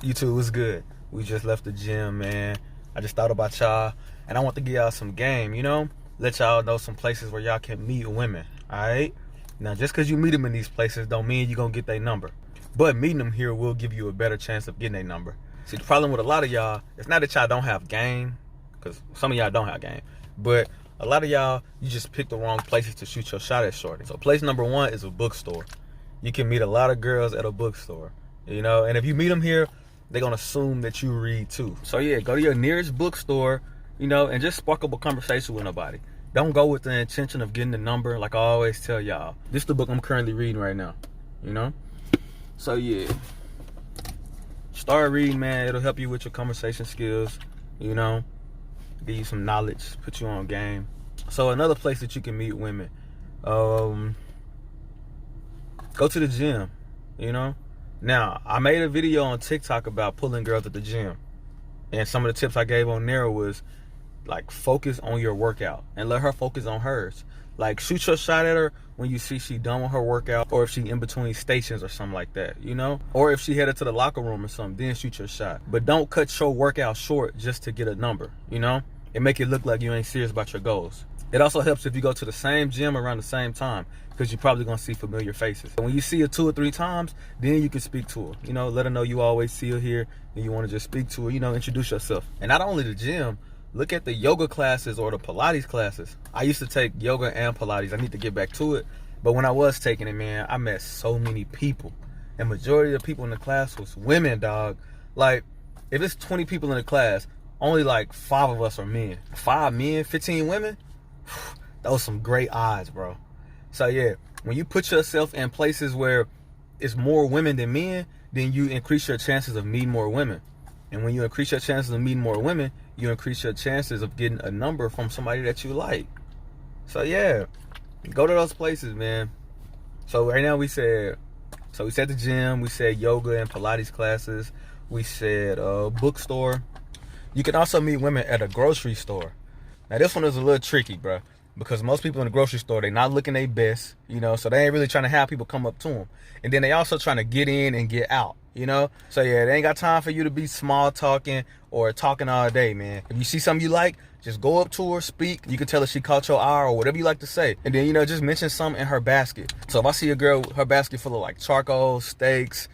YouTube was good. We just left the gym, man. I just thought about y'all, and I want to give y'all some game, you know? Let y'all know some places where y'all can meet women, all right? Now, just because you meet them in these places don't mean you're going to get their number. But meeting them here will give you a better chance of getting their number. See, the problem with a lot of y'all, it's not that y'all don't have game, because some of y'all don't have game, but a lot of y'all, you just pick the wrong places to shoot your shot at shorty. So place number one is a bookstore. You can meet a lot of girls at a bookstore, you know? And if you meet them here, they're going to assume that you read too. So yeah, go to your nearest bookstore, you know, and just spark up a conversation with nobody. Don't go with the intention of getting the number. Like I always tell y'all, this is the book I'm currently reading right now, you know? So yeah, start reading, man. It'll help you with your conversation skills, you know, give you some knowledge, put you on game. So another place that you can meet women, go to the gym, you know? Now, I made a video on TikTok about pulling girls at the gym. And some of the tips I gave on there was, like, focus on your workout and let her focus on hers. Like, shoot your shot at her when you see she done with her workout, or if she in between stations or something like that, you know? Or if she headed to the locker room or something, then shoot your shot. But don't cut your workout short just to get a number, you know? And make it look like you ain't serious about your goals. It also helps if you go to the same gym around the same time, because you're probably going to see familiar faces. When you see her 2 or 3 times, then you can speak to her. You know, let her know you always see her here and you want to just speak to her, you know, introduce yourself. And not only the gym, look at the yoga classes or the Pilates classes. I used to take yoga and Pilates. I need to get back to it. But when I was taking it, man, I met so many people. And majority of the people in the class was women, dog. Like, if it's 20 people in the class, only like 5 of us are men. 5 men, 15 women? Those some great odds, bro. So yeah, when you put yourself in places where it's more women than men, then you increase your chances of meeting more women. And when you increase your chances of meeting more women, you increase your chances of getting a number from somebody that you like. So yeah, go to those places, man. So right now we said the gym, we said yoga and Pilates classes, we said bookstore. You can also meet women at a grocery store. Now this one is a little tricky, bro, because most people in the grocery store, they not looking their best, you know, so they ain't really trying to have people come up to them. And then they also trying to get in and get out, you know? So yeah, they ain't got time for you to be small talking or talking all day, man. If you see something you like, just go up to her, speak. You can tell her she caught your eye or whatever you like to say. And then, you know, just mention something in her basket. So if I see a girl with her basket full of like charcoal, steaks,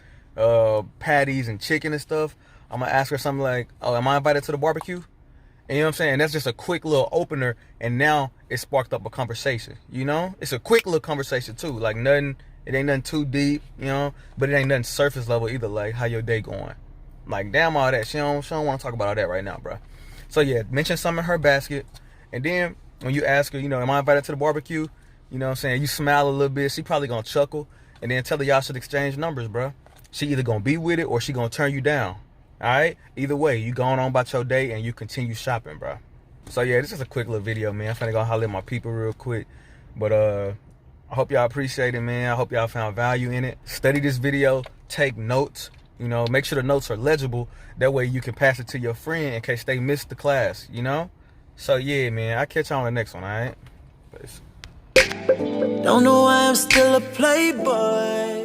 patties and chicken and stuff, I'm gonna ask her something like, oh, am I invited to the barbecue? And you know what I'm saying? That's just a quick little opener, and now it sparked up a conversation, you know? It's a quick little conversation too, like nothing, it ain't nothing too deep, you know? But it ain't nothing surface level either, like how your day going. Like, damn all that, she don't want to talk about all that right now, bro. So yeah, mention something in her basket, and then when you ask her, you know, am I invited to the barbecue? You know what I'm saying? You smile a little bit, she probably gonna chuckle, and then tell her y'all should exchange numbers, bro. She either gonna be with it or she gonna turn you down. All right, either way, you going on about your day and you continue shopping, bro. So yeah, this is a quick little video, man. I'm finna go holler at my people real quick, but I hope y'all appreciate it, man. I hope y'all found value in it. Study this video, take notes, you know, make sure the notes are legible. That way you can pass it to your friend in case they missed the class, you know? So yeah, man, I'll catch y'all on the next one, all right? Peace. Don't know why I'm still a playboy.